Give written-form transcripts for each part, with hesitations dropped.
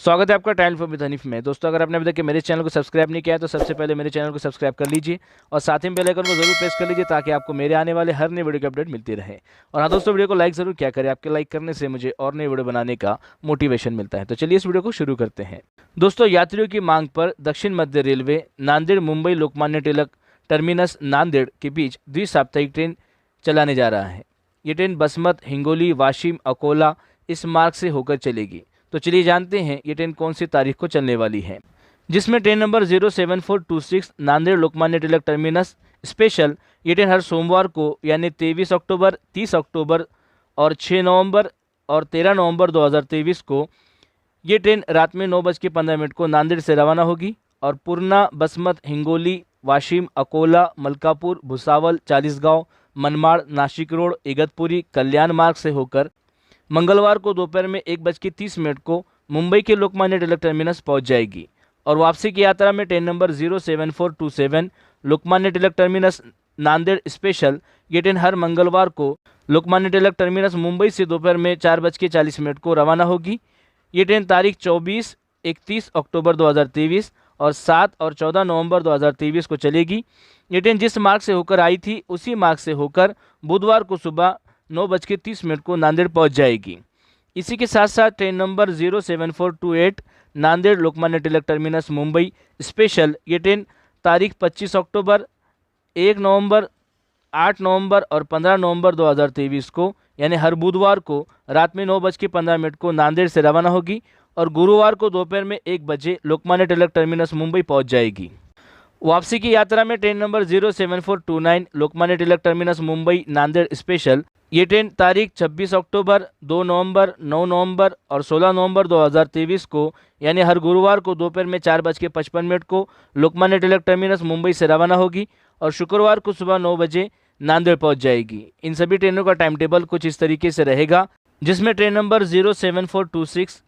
स्वागत है आपका टाइम फॉर विद हनीफ में। दोस्तों, अगर आपने अभी तक मेरे चैनल को सब्सक्राइब नहीं किया है तो सबसे पहले मेरे चैनल को सब्सक्राइब कर लीजिए और साथ ही बेल आइकन को जरूर प्रेस कर लीजिए ताकि आपको मेरे आने वाले हर नए वीडियो की अपडेट मिलती रहे। और हाँ दोस्तों, वीडियो को लाइक जरूर क्या करें, आपके लाइक करने से मुझे और नए वीडियो बनाने का मोटिवेशन मिलता है। तो चलिए इस वीडियो को शुरू करते हैं। दोस्तों, यात्रियों की मांग पर दक्षिण मध्य रेलवे नांदेड़ मुंबई लोकमान्य तिलक टर्मिनस नांदेड़ के बीच द्विसाप्ताहिक ट्रेन चलाने जा रहा है। ये ट्रेन बसमत, हिंगोली, वाशिम, अकोला इस मार्ग से होकर चलेगी। तो चलिए जानते हैं ये ट्रेन कौन सी तारीख को चलने वाली है, जिसमें train number 07426 Nanded Lokmanya Tilak terminus special. ये ट्रेन हर सोमवार को यानी 23 अक्टूबर, 30 अक्टूबर और 6 नवंबर और 13 नवंबर 2023 को ये ट्रेन रात में 9:15 को नांदेड़ से रवाना होगी और पूर्णा, बसमत, हिंगोली, वाशिम, अकोला, मलकापुर, भुसावल, चालीसगांव, मनमाड़, नासिक रोड, इगतपुरी, कल्याण मार्ग से होकर मंगलवार को दोपहर में 1:30 को मुंबई के लोकमान्य तिलक टर्मिनस पहुंच जाएगी। और वापसी की यात्रा में train number 07427 Lokmanya Tilak terminus Nanded special. ये ट्रेन हर मंगलवार को लोकमान्य तिलक टर्मिनस मुंबई से दोपहर में 4:40 को रवाना होगी। ये ट्रेन तारीख 24, 31 अक्टूबर 2023 और 7 और 14 नवंबर 2023 को चलेगी। ये ट्रेन जिस मार्ग से होकर आई थी उसी मार्ग से होकर बुधवार को सुबह 9:30 को नांदेड़ पहुंच जाएगी। इसी के साथ साथ train number 07428 Nanded Lokmanya Tilak terminus Mumbai special. ये ट्रेन तारीख 25 अक्टूबर, 1 नवंबर, 8 नवंबर और 15 नवंबर 2023 को यानी हर बुधवार को रात में 9:15 को नांदेड़ से रवाना होगी और गुरुवार को दोपहर में 1 बजे लोकमान्य तिलक टर्मिनस मुंबई पहुंच जाएगी। वापसी की यात्रा में train number 07429 Lokmanya Tilak terminus Mumbai Nanded special. ये ट्रेन तारीख 26 अक्टूबर, 2 नवंबर, 9 नवंबर और 16 नवंबर 2023 को यानी हर गुरुवार को दोपहर में 4:55 को लोकमान्य तिलक टर्मिनस मुंबई से रवाना होगी और शुक्रवार को सुबह 9 बजे नांदेड़ पहुंच जाएगी। इन सभी ट्रेनों का टाइम टेबल कुछ इस तरीके से रहेगा, जिसमें ट्रेन नंबर 07426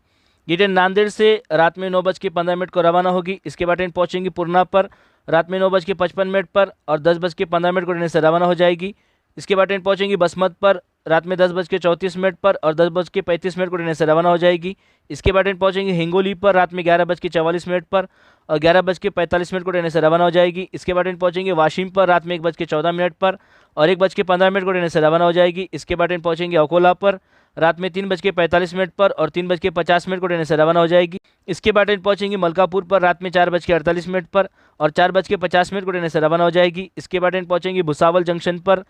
ये ट्रेन नांदेड़ से रात में 9:15 को रवाना होगी। इसके बाद ट्रेन पहुंचेंगी पूर्णा पर रात में 9:55 पर और 10:15 को ट्रेन से रवाना हो जाएगी। इसके बाद ट्रेन पहुंचेंगी बसमत पर रात में 10:34 पर और 10:35 को ट्रेन से रवाना हो जाएगी। इसके बाद ट्रेन पहुंचेंगी हिंगोली पर रात में 11:44 पर और 11:45 को ट्रेन से रवाना हो जाएगी। इसके बाद ट्रेन पहुंचेंगी वाशिम पर रात में 1:14 पर और 1:15 को ट्रेन से रवाना हो जाएगी। इसके बाद ट्रेन पहुंचेंगी अकोला पर रात में 3:45 पर और 3:50 को ट्रेन से रवाना हो जाएगी। इसके बाद ट्रेन पहुंचेंगी मलकापुर पर रात में 4:48 पर और 4:50 को ट्रेन से रवाना हो जाएगी। इसके बाद ट्रेन पहुंचेंगी भुसावल जंक्शन पर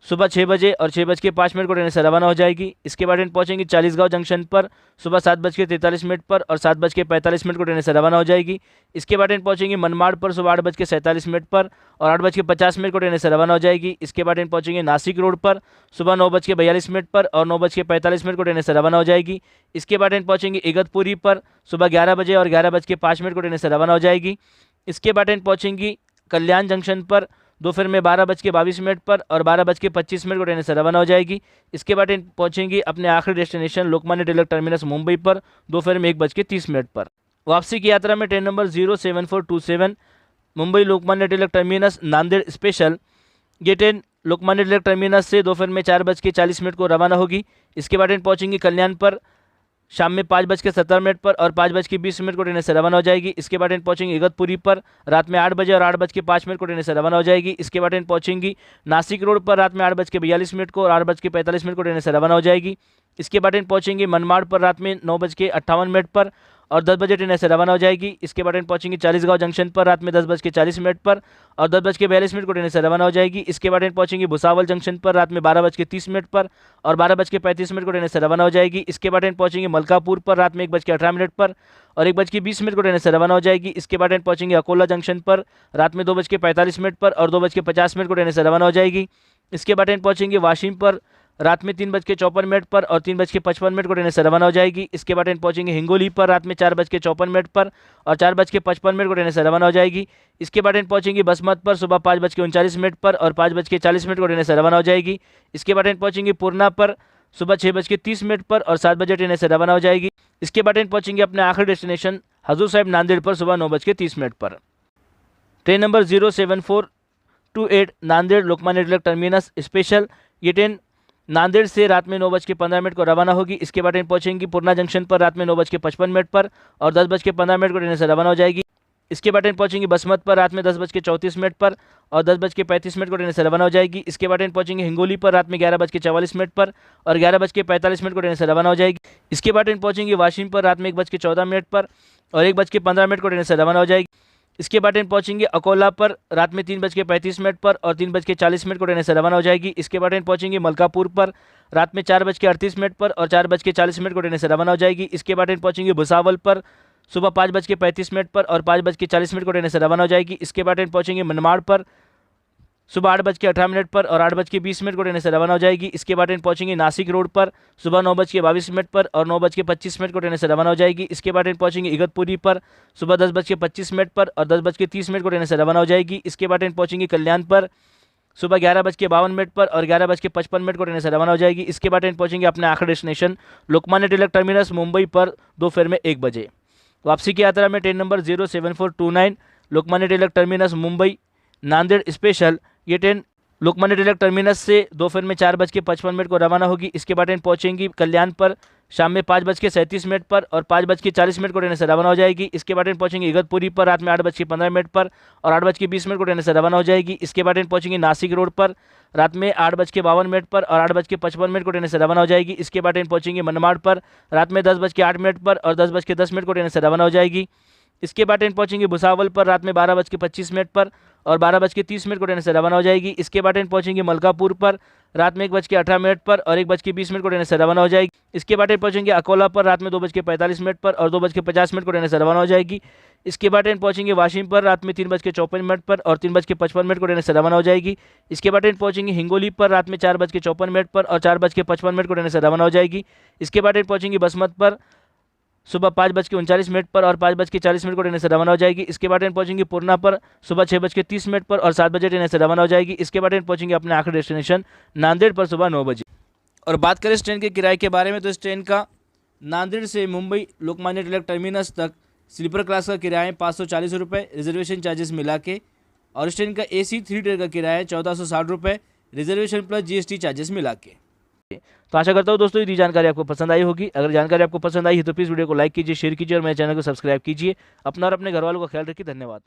सुबह 6 बजे और 6:05 को ट्रेन से रवाना हो जाएगी। इसके बाद ट्रेन पहुंचेंगी चालीसगांव जंक्शन पर सुबह 7:43 पर और 7:45 को ट्रेन से रवाना हो जाएगी। इसके बाद ट्रेन पहुंचेंगी मनमाड़ पर सुबह 8:47 पर और 8:50 को ट्रेन से रवाना हो जाएगी। इसके बाद ट्रेन पहुंचेंगी नासिक रोड पर सुबह 9:42 पर और 9:45 को ट्रेन से रवाना हो जाएगी। इसके बाद ट्रेन पहुंचेंगी इगतपुरी पर सुबह 11 बजे और 11:05 को ट्रेन से रवाना हो जाएगी। इसके बाद ट्रेन पहुंचेंगी कल्याण जंक्शन पर दोपहर में 12:22 पर और 12:25 को ट्रेन से रवाना हो जाएगी। इसके बाद ट्रेन पहुंचेंगी अपने आखिरी डेस्टिनेशन लोकमान्य तिलक टर्मिनस मुंबई पर दोपहर में 1:30 पर। वापसी की यात्रा में train number 07427 Mumbai Lokmanya Tilak terminus Nanded special. ये ट्रेन लोकमान्य तिलक टर्मिनस से दोपहर में 4:40 को रवाना होगी। इसके बाद ट्रेन पहुंचेंगी कल्याण पर शाम में 5:17 पर और 5:20 को ट्रेन से रवाना हो जाएगी। इसके बाद ट्रेन पहुंचेंगी इगतपुरी पर रात में 8 बजे और 8:05 को ट्रेन से रवाना हो जाएगी। इसके बाद ट्रेन पहुंचेंगी नासिक रोड पर रात में 8:42 को और 8:45 को ट्रेन से रवाना हो जाएगी। इसके बाद ट्रेन पहुंचेंगी मनमाड़ पर रात में 9:58 पर और 10 बजे ट्रेन से रवाना हो जाएगी। इसके बाद ट्रेन पहुंचेंगी चालीसगांव जंक्शन पर रात में 10:40 पर और 10:42 को ट्रेन से रवाना हो जाएगी। इसके बाद ट्रेन पहुंचेंगी भुसावल जंक्शन पर रात में 12:30 पर और 12:35 को ट्रेन से रवाना हो जाएगी। इसके बाद ट्रेन पहुंचेंगी मलकापुर पर रात में 1:18 पर और 1:20 को ट्रेन से रवाना हो जाएगी। इसके बाद ट्रेन पहुंचेंगी अकोला जंक्शन पर रात में 2:45 पर और 2:50 को ट्रेन से रवाना हो जाएगी। इसके बाद ट्रेन पहुंचेंगी वाशिम पर रात में 3:54 पर और 3:55 को ट्रेन से रवाना हो जाएगी। इसके बाद ट्रेन पहुंचेंगे हिंगोली पर रात में 4:54 पर और 4:55 को ट्रेन से रवाना हो जाएगी। इसके बाद ट्रेन पहुंचेंगी बसमत पर सुबह 5:39 पर और 5:40 को ट्रेन से रवाना हो जाएगी। इसके बाद ट्रेन पहुंचेंगी पूर्णा पर सुबह 6:30 पर और 7 बजे ट्रेन से रवाना हो जाएगी। इसके बाद ट्रेन पहुंचेंगे अपने आखिरी डेस्टिनेशन हजूर साहिब नांदेड़ पर सुबह 9:30 पर। Train number 07428 Nanded Lokmanya Tilak terminus special. ये ट्रेन नांदेड़ से रात में 9:15 को रवाना होगी। इसके बाद ट्रेन पहुंचेंगी पूर्णा जंक्शन पर रात में 9:55 पर और 10:15 को ट्रेन से रवाना हो जाएगी। इसके बाद ट्रेन पहुंचेंगी बसमत पर रात में 10:34 पर और 10:35 को ट्रेन से रवाना हो जाएगी। इसके बाद ट्रेन पहुंचेंगी हिंगोली पर रात में 11:44 पर और 11:45 को ट्रेन से रवाना हो जाएगी। इसके बाद ट्रेन पहुंचेंगी वाशिम पर रात में 1:14 पर और 1:15 को ट्रेन से रवाना हो जाएगी। इसके बाद ट्रेन पहुंचेंगे अकोला पर रात में 3:35 पर और 3:40 को ट्रेन से रवाना हो जाएगी। इसके बाद ट्रेन पहुंचेंगे मलकापुर पर रात में 4:38 पर और 4:40 को ट्रेन से रवाना हो जाएगी। इसके बाद ट्रेन पहुंचेंगे भुसावल पर सुबह 5:35 पर और 5:40 को ट्रेन से रवाना हो जाएगी। इसके बाद ट्रेन पहुंचेंगे मनमाड़ पर सुबह 8:18 पर और 8:20 को ट्रेन से रवाना हो जाएगी। इसके बाद ट्रेन पहुंचेंगे नासिक रोड पर सुबह 9:22 पर और 9:25 को ट्रेन से रवाना हो जाएगी। इसके बाद ट्रेन पहुंचेंगे इगतपुरी पर सुबह 10:25 पर और 10:30 को ट्रेन से रवाना हो जाएगी। इसके बाद ट्रेन पहुंचेंगी कल्याण पर सुबह 11:52 पर और 11:55 को ट्रेन से रवाना हो जाएगी। इसके बाद ट्रेन पहुंचेंगे अपने आखिरी डेस्टिनेशन लोकमान्य तिलक टर्मिनस मुंबई पर दोपहर में 1 बजे। वापसी की यात्रा में train number 07429 Lokmanya Tilak terminus Mumbai Nanded special, ये ट्रेन लोकमान्य तिलक टर्मिनस से दोपहर में 4:55 को रवाना होगी। इसके बाद ट्रेन पहुंचेंगी कल्याण पर शाम में 5:37 पर और 5:40 को ट्रेन से रवाना हो जाएगी। इसके बाद ट्रेन पहुंचेंगी इगतपुरी पर रात में 8:15 पर और 8:20 को ट्रेन से रवाना हो जाएगी। इसके बाद ट्रेन पहुंचेंगी नासिक रोड पर रात में 8:52 पर और 8:55 को ट्रेन से रवाना हो जाएगी। इसके बाद ट्रेन पहुंचेंगी मनमाड़ पर रात में 10:08 पर और 10:10 को ट्रेन से रवाना हो जाएगी। इसके बाद ट्रेन पहुंचेंगी भुसावल पर रात में 12:25 पर और 12:30 को ट्रेन से रवाना हो जाएगी। इसके बाद ट्रेन पहुंचेंगी मलकापुर पर रात में 1:18 पर और 1:20 को ट्रेन से रवाना हो जाएगी। इसके बाद ट्रेन पहुंचेंगे अकोला पर रात में 2:45 पर और 2:50 को ट्रेन से रवाना हो जाएगी। इसके बाद ट्रेन पहुंचेंगे वाशिम पर रात में 3:54 पर और 3:55 को ट्रेन से रवाना हो जाएगी। इसके बाद ट्रेन पहुंचेंगी हिंगोली पर रात में 4:54 पर और 4:55 को ट्रेन से रवाना हो जाएगी। इसके बाद ट्रेन पहुंचेंगी बसमत पर सुबह 5:39 पर और 5:40 को ट्रेन से रवाना हो जाएगी। इसके बाद ट्रेन पहुंचेंगी पूर्णा पर सुबह 6:30 पर और 7 बजे ट्रेन से रवाना हो जाएगी। इसके बाद ट्रेन पहुंचेंगी अपने आखिरी डेस्टिनेशन नांदेड़ पर सुबह 9 बजे। और बात करें इस ट्रेन के किराए के बारे में, तो इस ट्रेन का नांदेड़ से मुंबई लोकमान्य तिलक टर्मिनस तक स्लीपर क्लास का किराया है 540 रुपये रिजर्वेशन चार्जेस मिला के, और इस ट्रेन का AC 3 टियर का किराया है 1460 रुपये रिजर्वेशन प्लस GST चार्जेस मिला के। तो आशा करता हूँ दोस्तों ये जानकारी आपको पसंद आई होगी। अगर जानकारी आपको पसंद आई है तो प्लीज़ वीडियो को लाइक कीजिए, शेयर कीजिए और मेरे चैनल को सब्सक्राइब कीजिए। अपना और अपने घर वालों का ख्याल रखिए। धन्यवाद।